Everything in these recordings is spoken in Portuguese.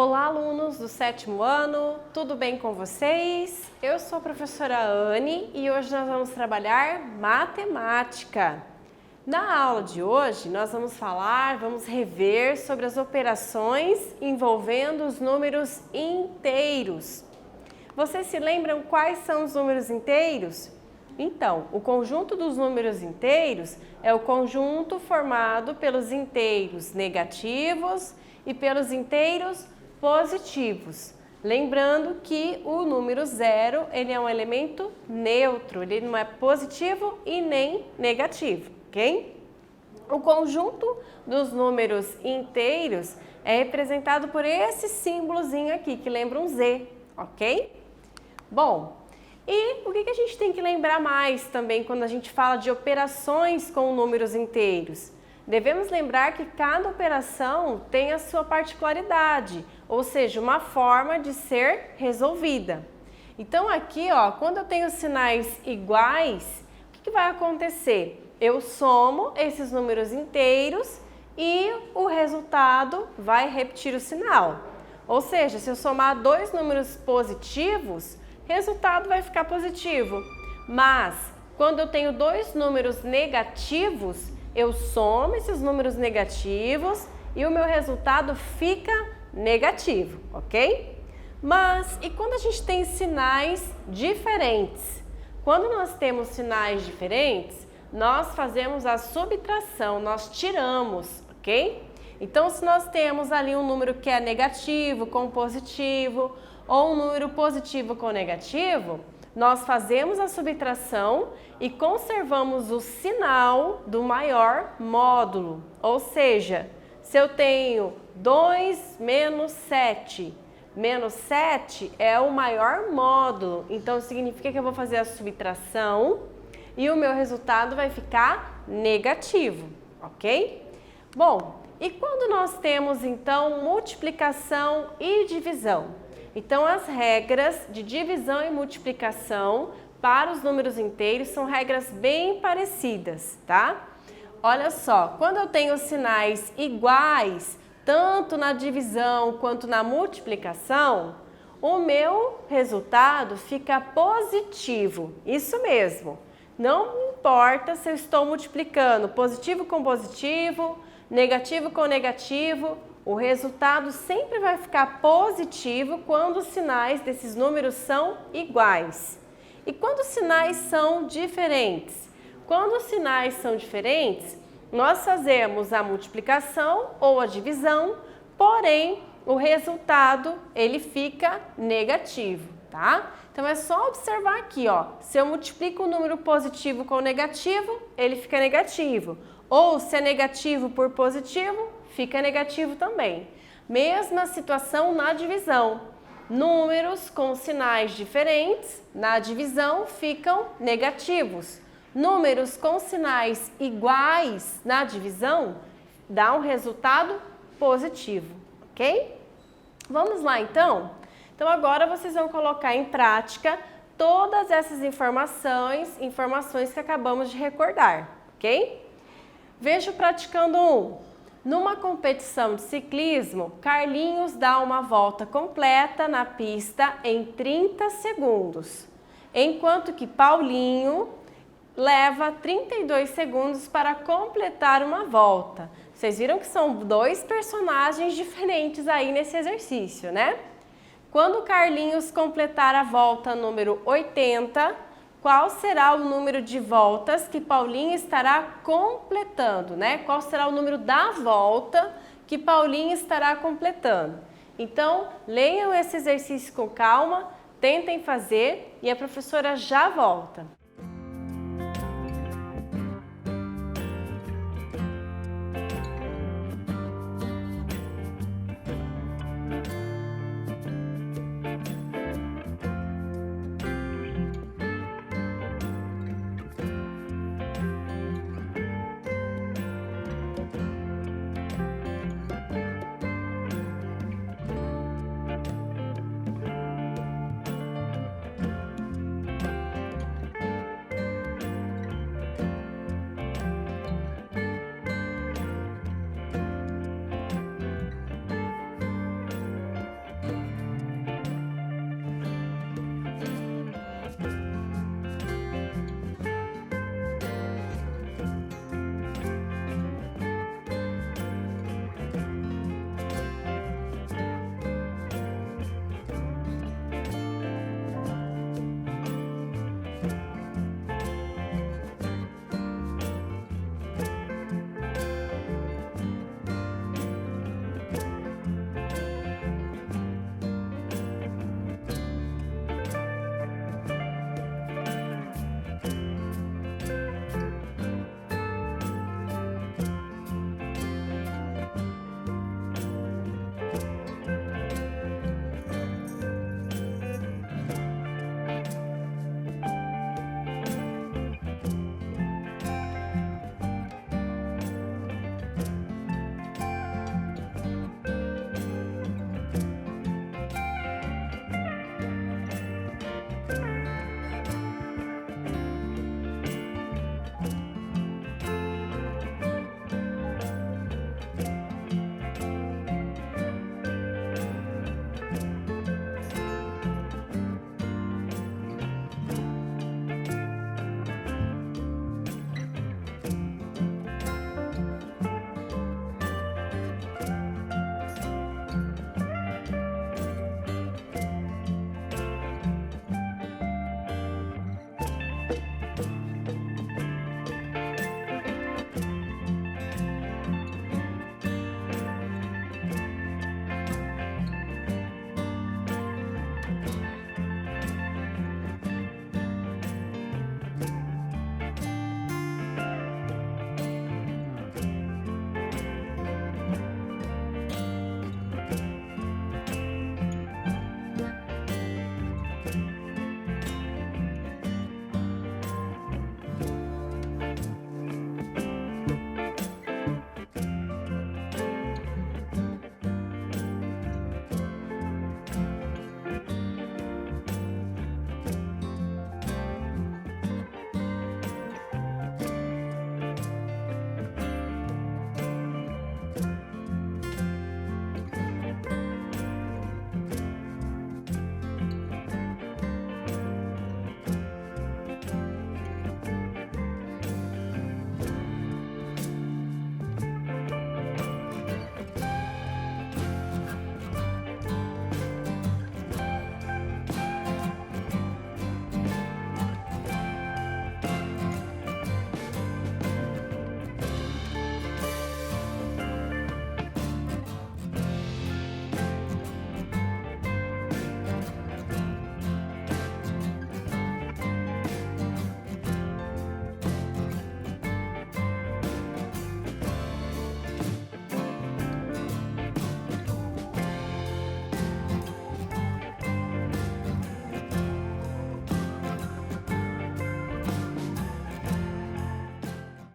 Olá, alunos do 7º ano, tudo bem com vocês? Eu sou a professora Anne e hoje nós vamos trabalhar matemática. Na aula de hoje, nós vamos rever sobre as operações envolvendo os números inteiros. Vocês se lembram quais são os números inteiros? Então, o conjunto dos números inteiros é o conjunto formado pelos inteiros negativos e pelos inteiros positivos. Lembrando que o número zero, ele é um elemento neutro, ele não é positivo e nem negativo, ok? O conjunto dos números inteiros é representado por esse símbolozinho aqui, que lembra um Z, ok? Bom, e o que a gente tem que lembrar mais também quando a gente fala de operações com números inteiros? Devemos lembrar que cada operação tem a sua particularidade, ou seja, uma forma de ser resolvida. Então aqui, ó, quando eu tenho sinais iguais, o que vai acontecer? Eu somo esses números inteiros e o resultado vai repetir o sinal. Ou seja, se eu somar dois números positivos, o resultado vai ficar positivo. Mas quando eu tenho dois números negativos, eu somo esses números negativos e o meu resultado fica negativo, ok? Mas e quando a gente tem sinais diferentes? Quando nós temos sinais diferentes, nós fazemos a subtração, nós tiramos, ok? Então, se nós temos ali um número que é negativo com positivo ou um número positivo com negativo, nós fazemos a subtração e conservamos o sinal do maior módulo. Ou seja, se eu tenho 2 menos 7, menos 7 é o maior módulo, então significa que eu vou fazer a subtração e o meu resultado vai ficar negativo, ok? Bom, e quando nós temos então multiplicação e divisão? Então, as regras de divisão e multiplicação para os números inteiros são regras bem parecidas, tá? Olha só, quando eu tenho sinais iguais, tanto na divisão quanto na multiplicação, o meu resultado fica positivo, isso mesmo. Não importa se eu estou multiplicando positivo com positivo, negativo com negativo, o resultado sempre vai ficar positivo quando os sinais desses números são iguais. E quando os sinais são diferentes? Quando os sinais são diferentes, nós fazemos a multiplicação ou a divisão, porém o resultado ele fica negativo, tá? Então é só observar aqui, ó, se eu multiplico o número positivo com negativo, ele fica negativo. Ou se é negativo por positivo, fica negativo também. Mesma situação na divisão. Números com sinais diferentes na divisão ficam negativos. Números com sinais iguais na divisão dá um resultado positivo, ok? Vamos lá então? Então agora vocês vão colocar em prática todas essas informações que acabamos de recordar, ok? Veja praticando um. Numa competição de ciclismo, Carlinhos dá uma volta completa na pista em 30 segundos, enquanto que Paulinho leva 32 segundos para completar uma volta. Vocês viram que são dois personagens diferentes aí nesse exercício, né? Quando Carlinhos completar a volta número 80, qual será o número de voltas que Paulinho estará completando, né? Qual será o número da volta que Paulinho estará completando? Então, leiam esse exercício com calma, tentem fazer e a professora já volta.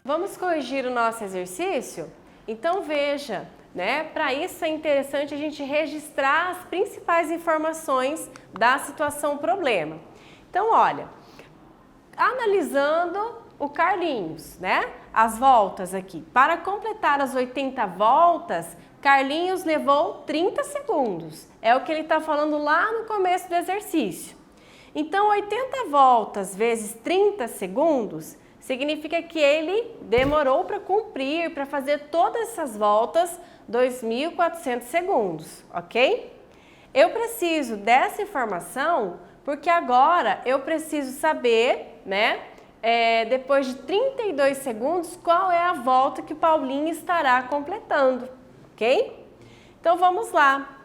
Vamos corrigir o nosso exercício? Então veja, né? Para isso é interessante a gente registrar as principais informações da situação problema. Então olha, analisando o Carlinhos, né? As voltas aqui. Para completar as 80 voltas, Carlinhos levou 30 segundos. É o que ele está falando lá no começo do exercício. Então 80 voltas vezes 30 segundos significa que ele demorou para cumprir, para fazer todas essas voltas, 2.400 segundos, ok? Eu preciso dessa informação porque agora eu preciso saber, né, depois de 32 segundos, qual é a volta que o Paulinho estará completando, ok? Então vamos lá.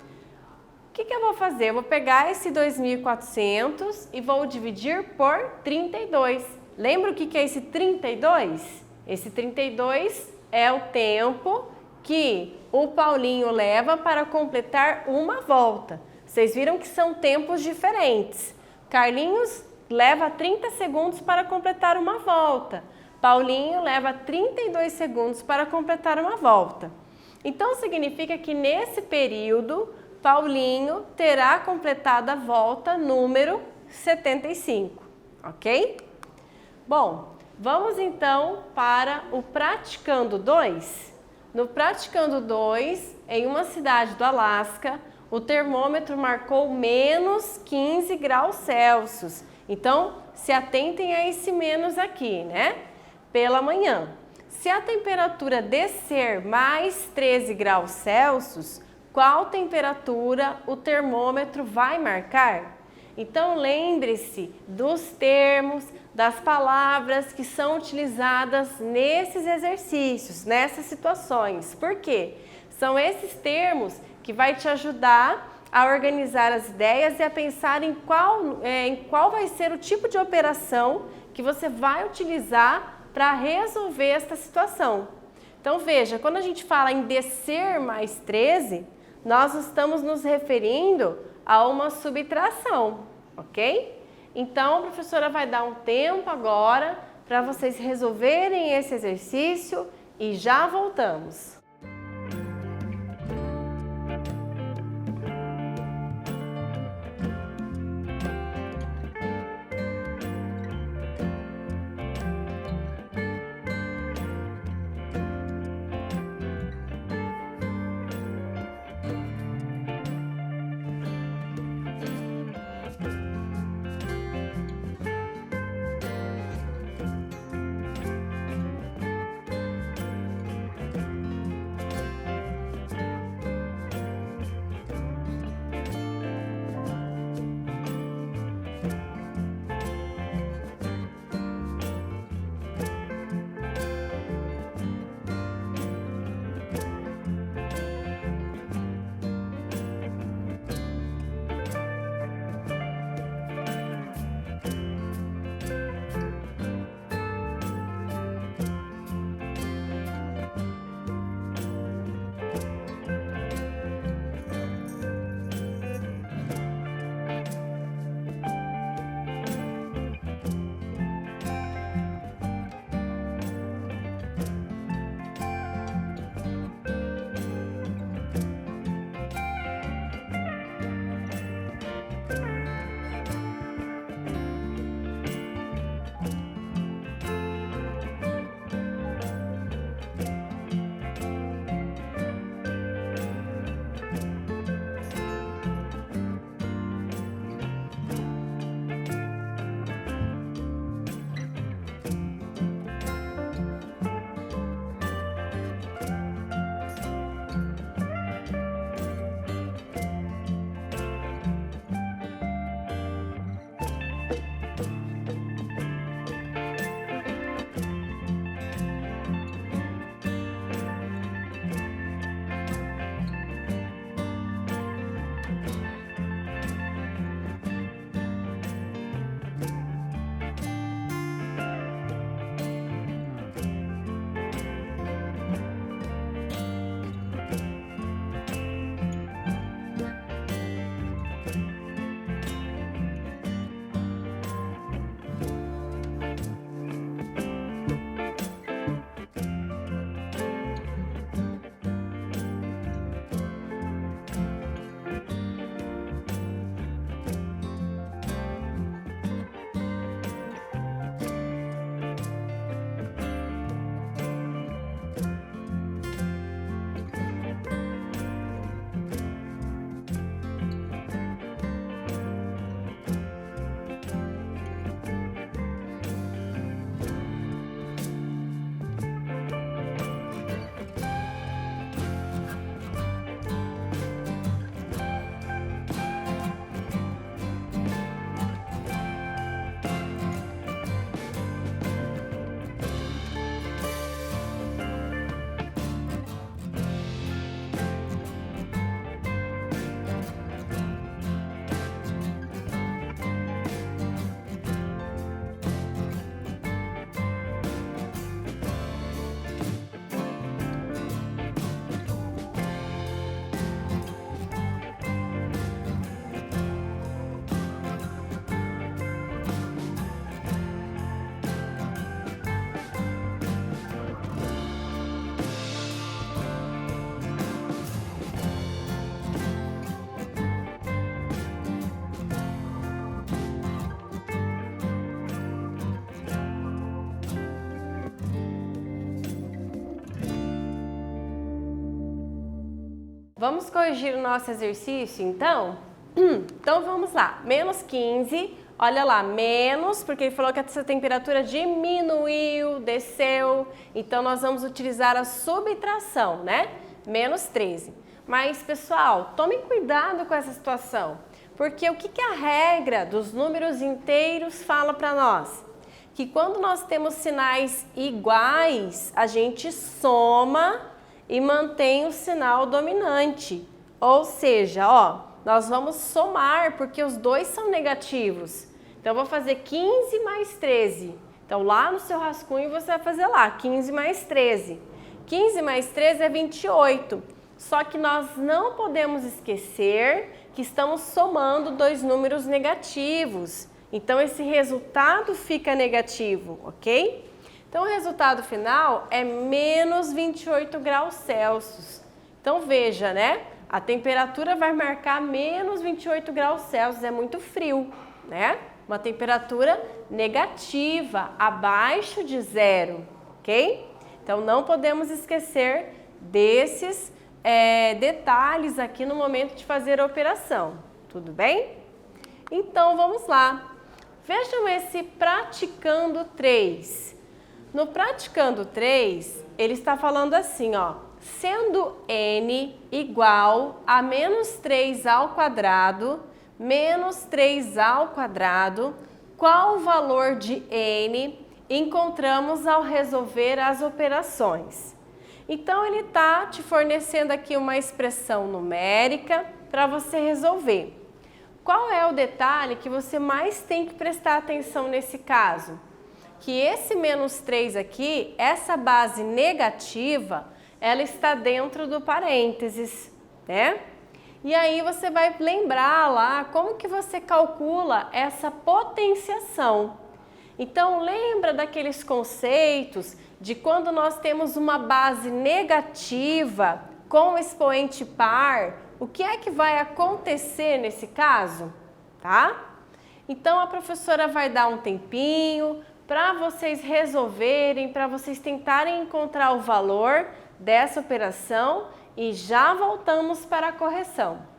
O que eu vou fazer? Eu vou pegar esse 2.400 e vou dividir por 32. Lembra o que é esse 32? Esse 32 é o tempo que o Paulinho leva para completar uma volta. Vocês viram que são tempos diferentes. Carlinhos leva 30 segundos para completar uma volta. Paulinho leva 32 segundos para completar uma volta. Então significa que nesse período Paulinho terá completado a volta número 75, ok? Bom, vamos então para o Praticando 2. No Praticando 2, em uma cidade do Alasca, o termômetro marcou menos 15 graus Celsius. Então, se atentem a esse menos aqui, né? Pela manhã. Se a temperatura descer mais 13 graus Celsius, qual temperatura o termômetro vai marcar? Então lembre-se dos termos, das palavras que são utilizadas nesses exercícios, nessas situações. Por quê? São esses termos que vai te ajudar a organizar as ideias e a pensar em qual vai ser o tipo de operação que você vai utilizar para resolver esta situação. Então veja, quando a gente fala em descer mais 13, nós estamos nos referindo a uma subtração, ok? Então a professora vai dar um tempo agora para vocês resolverem esse exercício e já voltamos. Vamos corrigir o nosso exercício, então? Então, vamos lá. Menos 15, olha lá, menos, porque ele falou que essa temperatura diminuiu, desceu. Então, nós vamos utilizar a subtração, né? Menos 13. Mas, pessoal, tomem cuidado com essa situação. Porque o que a regra dos números inteiros fala para nós? Que quando nós temos sinais iguais, a gente soma e mantém o sinal dominante. Ou seja, ó, nós vamos somar porque os dois são negativos. Então, eu vou fazer 15 mais 13. Então, lá no seu rascunho você vai fazer lá, 15 mais 13. 15 mais 13 é 28. Só que nós não podemos esquecer que estamos somando dois números negativos. Então, esse resultado fica negativo, ok? Então, o resultado final é menos 28 graus Celsius. Então, veja, né? A temperatura vai marcar menos 28 graus Celsius, é muito frio, né? Uma temperatura negativa, abaixo de zero, ok? Então, não podemos esquecer desses detalhes aqui no momento de fazer a operação, tudo bem? Então, vamos lá. Vejam esse praticando 3. No praticando 3, ele está falando assim, ó. Sendo n igual a menos 3 ao quadrado, menos 3 ao quadrado, qual o valor de n encontramos ao resolver as operações? Então, ele está te fornecendo aqui uma expressão numérica para você resolver. Qual é o detalhe que você mais tem que prestar atenção nesse caso? Que esse menos 3 aqui, essa base negativa, ela está dentro do parênteses, né? E aí você vai lembrar lá como que você calcula essa potenciação. Então, lembra daqueles conceitos de quando nós temos uma base negativa com expoente par, o que é que vai acontecer nesse caso, tá? Então, a professora vai dar um tempinho para vocês resolverem, para vocês tentarem encontrar o valor dessa operação e já voltamos para a correção.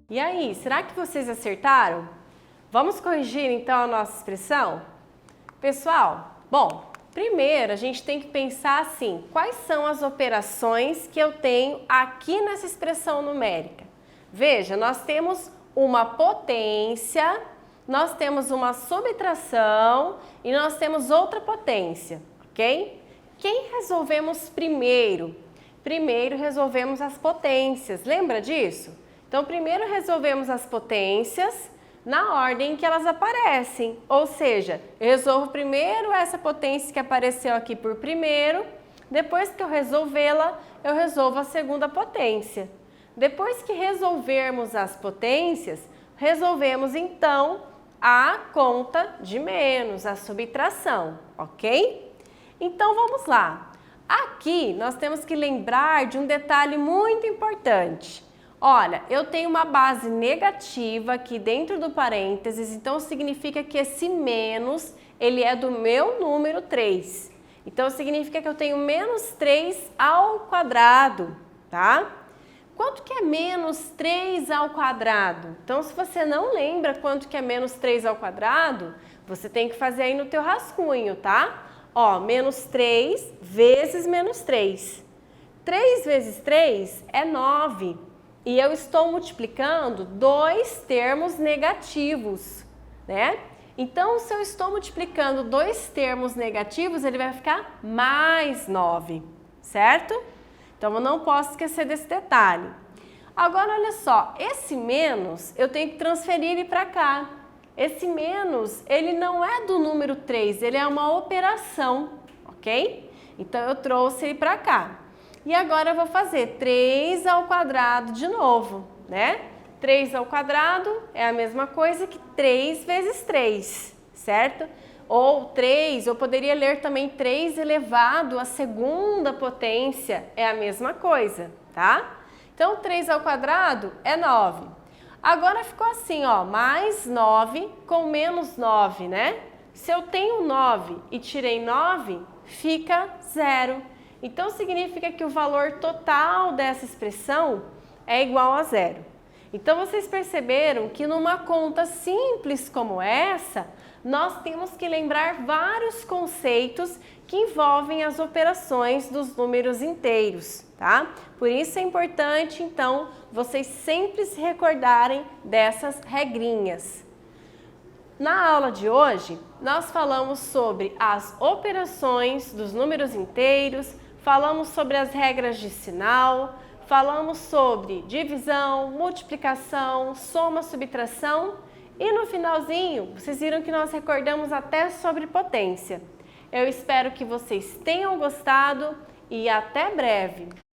E aí, será que vocês acertaram? Vamos corrigir então a nossa expressão? Pessoal, bom, primeiro a gente tem que pensar assim, quais são as operações que eu tenho aqui nessa expressão numérica? Veja, nós temos uma potência, nós temos uma subtração e nós temos outra potência, ok? Quem resolvemos primeiro? Primeiro resolvemos as potências, lembra disso? Então, primeiro resolvemos as potências na ordem que elas aparecem, ou seja, eu resolvo primeiro essa potência que apareceu aqui por primeiro, depois que eu resolvê-la, eu resolvo a segunda potência. Depois que resolvermos as potências, resolvemos então a conta de menos, a subtração, ok? Então vamos lá. Aqui nós temos que lembrar de um detalhe muito importante. Olha, eu tenho uma base negativa aqui dentro do parênteses, então significa que esse menos, ele é do meu número 3. Então significa que eu tenho menos 3 ao quadrado, tá? Quanto que é menos 3 ao quadrado? Então, se você não lembra quanto que é menos 3 ao quadrado, você tem que fazer aí no teu rascunho, tá? Ó, menos 3 vezes menos 3. 3 vezes 3 é 9. E eu estou multiplicando dois termos negativos, né? Então, se eu estou multiplicando dois termos negativos, ele vai ficar mais 9, certo? Então, eu não posso esquecer desse detalhe. Agora, olha só, esse menos, eu tenho que transferir ele para cá. Esse menos, ele não é do número 3, ele é uma operação, ok? Então, eu trouxe ele para cá. E agora eu vou fazer 3 ao quadrado de novo, né? 3 ao quadrado é a mesma coisa que 3 vezes 3, certo? Ou 3, eu poderia ler também 3 elevado à segunda potência, é a mesma coisa, tá? Então, 3 ao quadrado é 9. Agora ficou assim, ó, mais 9 com menos 9, né? Se eu tenho 9 e tirei 9, fica 0. Então, significa que o valor total dessa expressão é igual a 0. Então, vocês perceberam que numa conta simples como essa, nós temos que lembrar vários conceitos que envolvem as operações dos números inteiros, tá? Por isso é importante, então, vocês sempre se recordarem dessas regrinhas. Na aula de hoje, nós falamos sobre as operações dos números inteiros, falamos sobre as regras de sinal, falamos sobre divisão, multiplicação, soma, subtração e no finalzinho vocês viram que nós recordamos até sobre potência. Eu espero que vocês tenham gostado e até breve!